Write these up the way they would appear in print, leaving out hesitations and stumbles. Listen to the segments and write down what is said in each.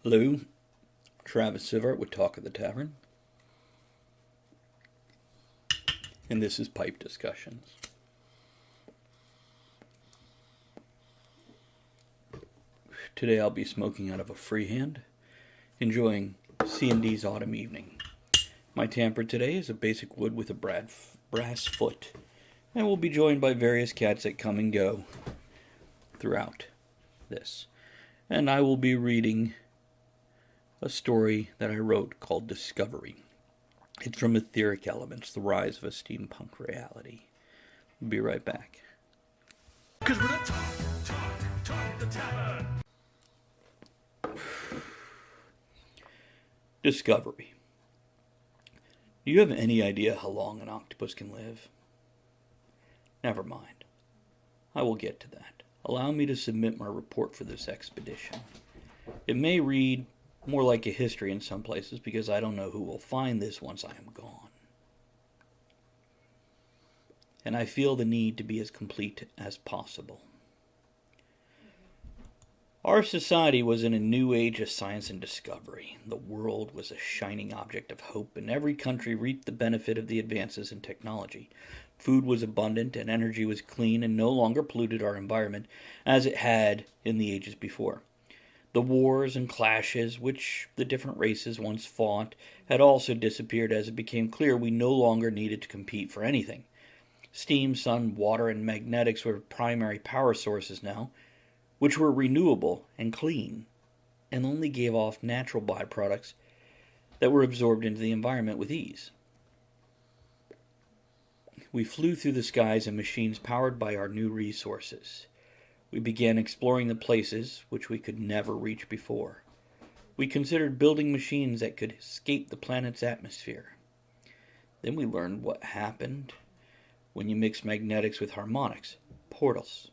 Hello, Travis Sivart with Talk of the Tavern, and this is Pipe Discussions. Today I'll be smoking out of a freehand, enjoying C&D's Autumn Evening. My tamper today is a basic wood with a brass foot, and will be joined by various cats that come and go throughout this. And I will be reading a story that I wrote called Discovery. It's from Aetheric Elements, The Rise of a Steampunk Reality. I'll be right back. Because we're not Talk the Tavern. Discovery. Do you have any idea how long an octopus can live? Never mind. I will get to that. Allow me to submit my report for this expedition. It may read more like a history in some places because I don't know who will find this once I am gone. And I feel the need to be as complete as possible. Our society was in a new age of science and discovery. The world was a shining object of hope, and every country reaped the benefit of the advances in technology. Food was abundant, and energy was clean and no longer polluted our environment as it had in the ages before. The wars and clashes which the different races once fought had also disappeared as it became clear we no longer needed to compete for anything. Steam, sun, water, and magnetics were primary power sources now, which were renewable and clean, and only gave off natural byproducts that were absorbed into the environment with ease. We flew through the skies in machines powered by our new resources. We began exploring the places which we could never reach before. We considered building machines that could escape the planet's atmosphere. Then we learned what happened when you mix magnetics with harmonics, portals.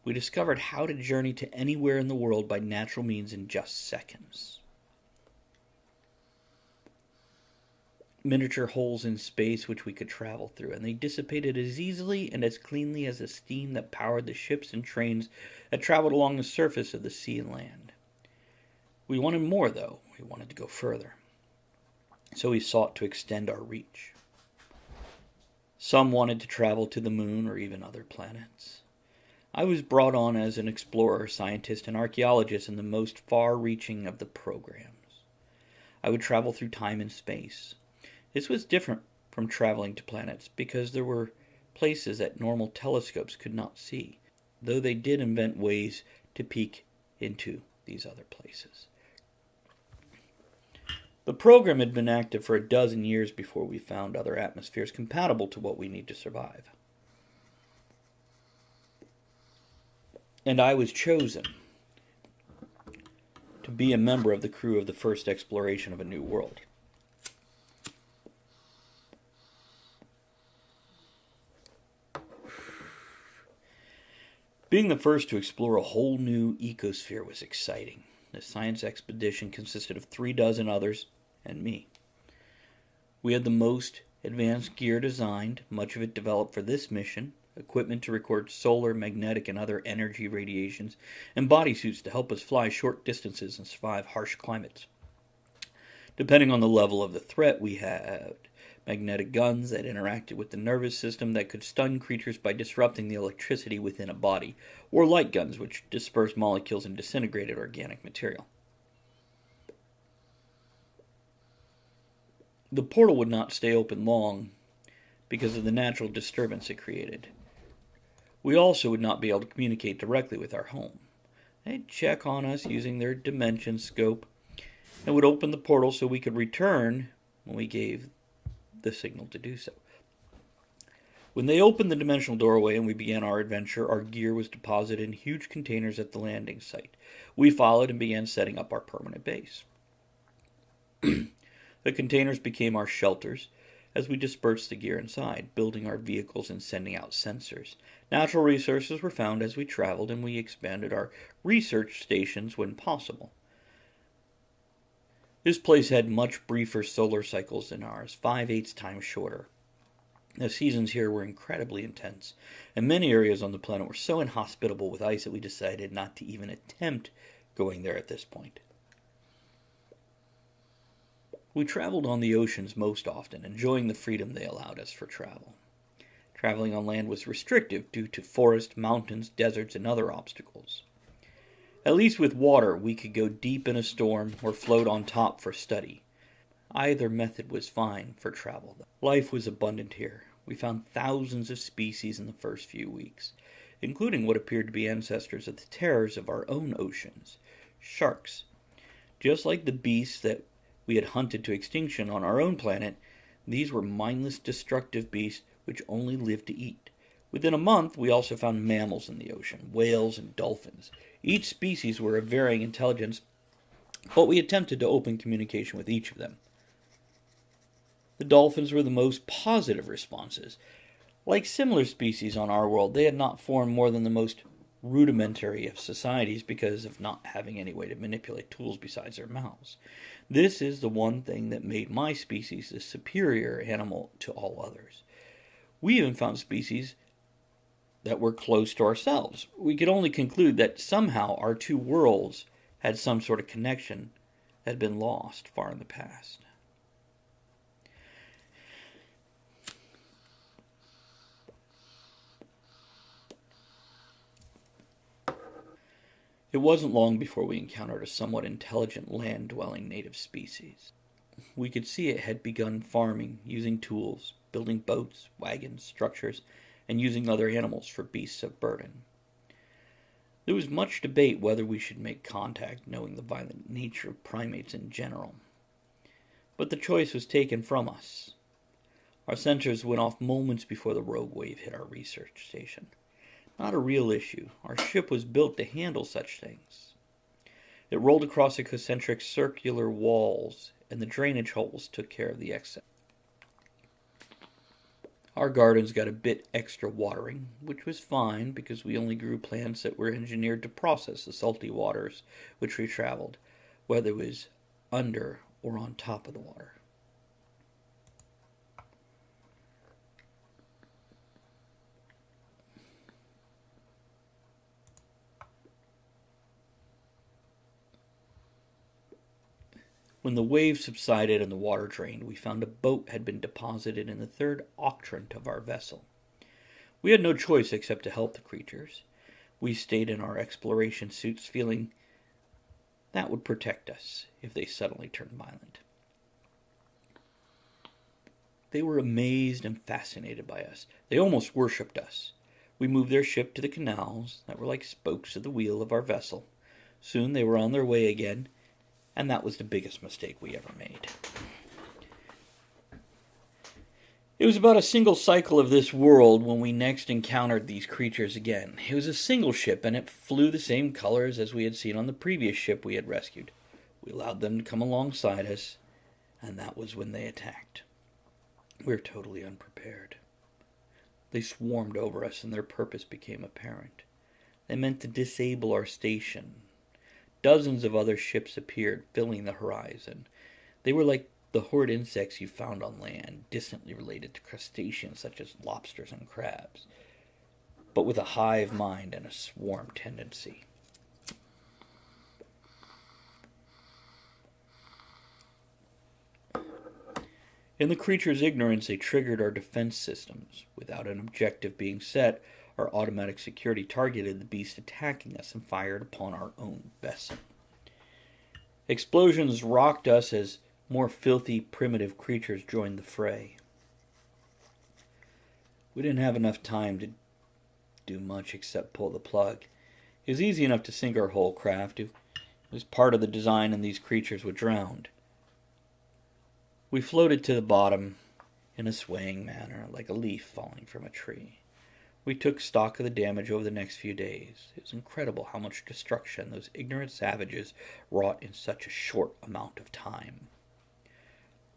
We discovered how to journey to anywhere in the world by natural means in just seconds. Miniature holes in space which we could travel through, and they dissipated as easily and as cleanly as the steam that powered the ships and trains that traveled along the surface of the sea and land. We wanted more, though. We wanted to go further. So we sought to extend our reach. Some wanted to travel to the moon or even other planets. I was brought on as an explorer, scientist, and archaeologist in the most far-reaching of the programs. I would travel through time and space. This was different from traveling to planets because there were places that normal telescopes could not see, though they did invent ways to peek into these other places. The program had been active for a dozen years before we found other atmospheres compatible to what we need to survive. And I was chosen to be a member of the crew of the first exploration of a new world. Being the first to explore a whole new ecosphere was exciting. The science expedition consisted of 36 others and me. We had the most advanced gear designed, much of it developed for this mission, equipment to record solar, magnetic, and other energy radiations, and bodysuits to help us fly short distances and survive harsh climates. Depending on the level of the threat, we had magnetic guns that interacted with the nervous system that could stun creatures by disrupting the electricity within a body, or light guns which dispersed molecules and disintegrated organic material. The portal would not stay open long because of the natural disturbance it created. We also would not be able to communicate directly with our home. They'd check on us using their dimension scope and would open the portal so we could return when we gave the signal to do so. When they opened the dimensional doorway and we began our adventure, our gear was deposited in huge containers at the landing site. We followed and began setting up our permanent base. The containers became our shelters as we dispersed the gear inside, building our vehicles and sending out sensors. Natural resources were found as we traveled, and we expanded our research stations when possible. This place had much briefer solar cycles than ours, 5/8 times shorter. The seasons here were incredibly intense, and many areas on the planet were so inhospitable with ice that we decided not to even attempt going there at this point. We traveled on the oceans most often, enjoying the freedom they allowed us for travel. Traveling on land was restrictive due to forests, mountains, deserts, and other obstacles. At least with water, we could go deep in a storm or float on top for study. Either method was fine for travel, though. Life was abundant here. We found thousands of species in the first few weeks, including what appeared to be ancestors of the terrors of our own oceans, sharks. Just like the beasts that we had hunted to extinction on our own planet, these were mindless, destructive beasts which only lived to eat. Within a month, we also found mammals in the ocean, whales and dolphins. Each species were of varying intelligence, but we attempted to open communication with each of them. The dolphins were the most positive responses. Like similar species on our world, they had not formed more than the most rudimentary of societies because of not having any way to manipulate tools besides their mouths. This is the one thing that made my species the superior animal to all others. We even found species that were close to ourselves. We could only conclude that somehow our two worlds had some sort of connection that had been lost far in the past. It wasn't long before we encountered a somewhat intelligent land-dwelling native species. We could see it had begun farming, using tools, building boats, wagons, structures, and using other animals for beasts of burden. There was much debate whether we should make contact, knowing the violent nature of primates in general. But the choice was taken from us. Our sensors went off moments before the rogue wave hit our research station. Not a real issue. Our ship was built to handle such things. It rolled across the concentric circular walls, and the drainage holes took care of the excess. Our gardens got a bit extra watering, which was fine because we only grew plants that were engineered to process the salty waters which we traveled, whether it was under or on top of the water. When the waves subsided and the water drained, we found a boat had been deposited in the third octrant of our vessel. We had no choice except to help the creatures. We stayed in our exploration suits, feeling that would protect us if they suddenly turned violent. They were amazed and fascinated by us. They almost worshipped us. We moved their ship to the canals that were like spokes of the wheel of our vessel. Soon they were on their way again, and that was the biggest mistake we ever made. It was about a single cycle of this world when we next encountered these creatures again. It was a single ship, and it flew the same colors as we had seen on the previous ship we had rescued. We allowed them to come alongside us, and that was when they attacked. We were totally unprepared. They swarmed over us, and their purpose became apparent. They meant to disable our station. Dozens of other ships appeared, filling the horizon. They were like the horrid insects you found on land, distantly related to crustaceans such as lobsters and crabs, but with a hive mind and a swarm tendency. In the creature's ignorance, they triggered our defense systems. Without an objective being set, our automatic security targeted the beast attacking us and fired upon our own vessel. Explosions rocked us as more filthy, primitive creatures joined the fray. We didn't have enough time to do much except pull the plug. It was easy enough to sink our whole craft. It was part of the design, and these creatures were drowned. We floated to the bottom in a swaying manner, like a leaf falling from a tree. We took stock of the damage over the next few days. It was incredible how much destruction those ignorant savages wrought in such a short amount of time.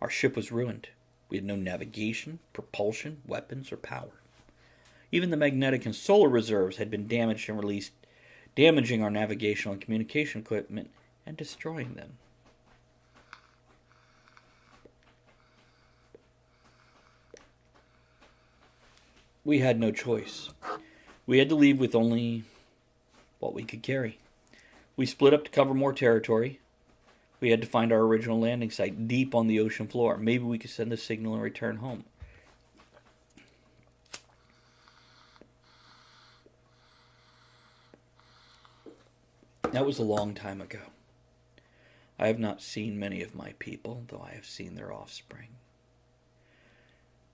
Our ship was ruined. We had no navigation, propulsion, weapons, or power. Even the magnetic and solar reserves had been damaged and released, damaging our navigational and communication equipment and destroying them. We had no choice. We had to leave with only what we could carry. We split up to cover more territory. We had to find our original landing site deep on the ocean floor. Maybe we could send a signal and return home. That was a long time ago. I have not seen many of my people, though I have seen their offspring.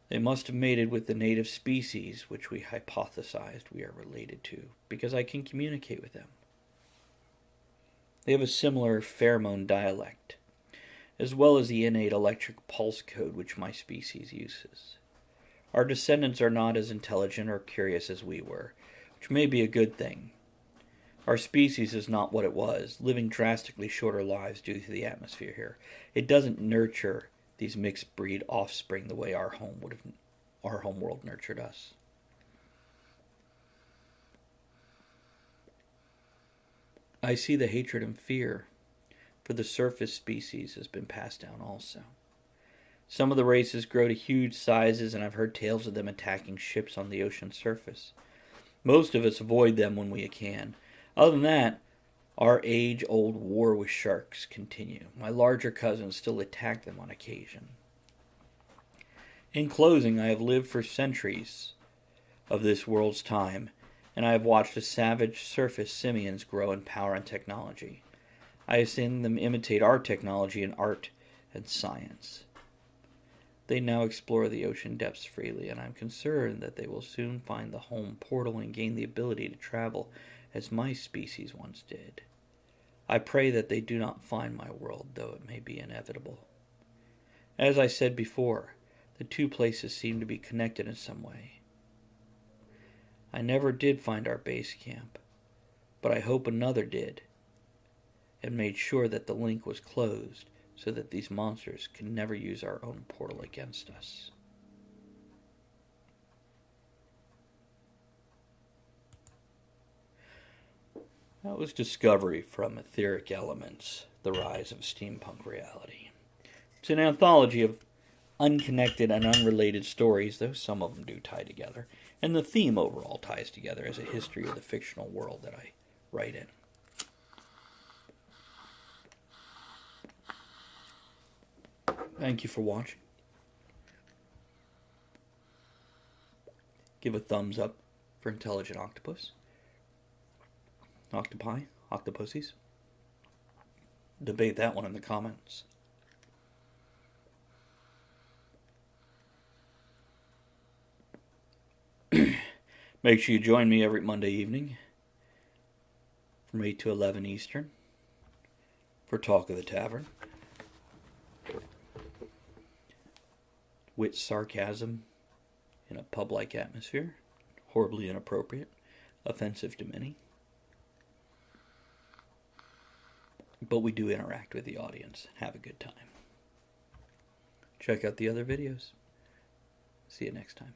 They must have mated with the native species, which we hypothesized we are related to, because I can communicate with them. They have a similar pheromone dialect, as well as the innate electric pulse code which my species uses. Our descendants are not as intelligent or curious as we were, which may be a good thing. Our species is not what it was, living drastically shorter lives due to the atmosphere here. It doesn't nurture these mixed breed offspring the way our home world nurtured us. I see the hatred and fear for the surface species has been passed down also. Some of the races grow to huge sizes, and I've heard tales of them attacking ships on the ocean surface. Most of us avoid them when we can. Other than that, our age-old war with sharks continue. My larger cousins still attack them on occasion. In closing, I have lived for centuries of this world's time, and I have watched the savage surface simians grow in power and technology. I have seen them imitate our technology in art and science. They now explore the ocean depths freely, and I'm concerned that they will soon find the home portal and gain the ability to travel as my species once did. I pray that they do not find my world, though it may be inevitable. As I said before, the two places seem to be connected in some way. I never did find our base camp, but I hope another did, and made sure that the link was closed so that these monsters can never use our own portal against us. That was Discovery from Aetheric Elements, The Rise of Steampunk Reality. It's an anthology of unconnected and unrelated stories, though some of them do tie together, and the theme overall ties together as a history of the fictional world that I write in. Thank you for watching. Give a thumbs up for Intelligent Octopus. Octopi, octopussies. Debate that one in the comments. Make sure you join me every Monday evening from 8 to 11 Eastern for Talk of the Tavern. Wit, sarcasm in a pub-like atmosphere. Horribly inappropriate. Offensive to many. But we do interact with the audience. Have a good time. Check out the other videos. See you next time.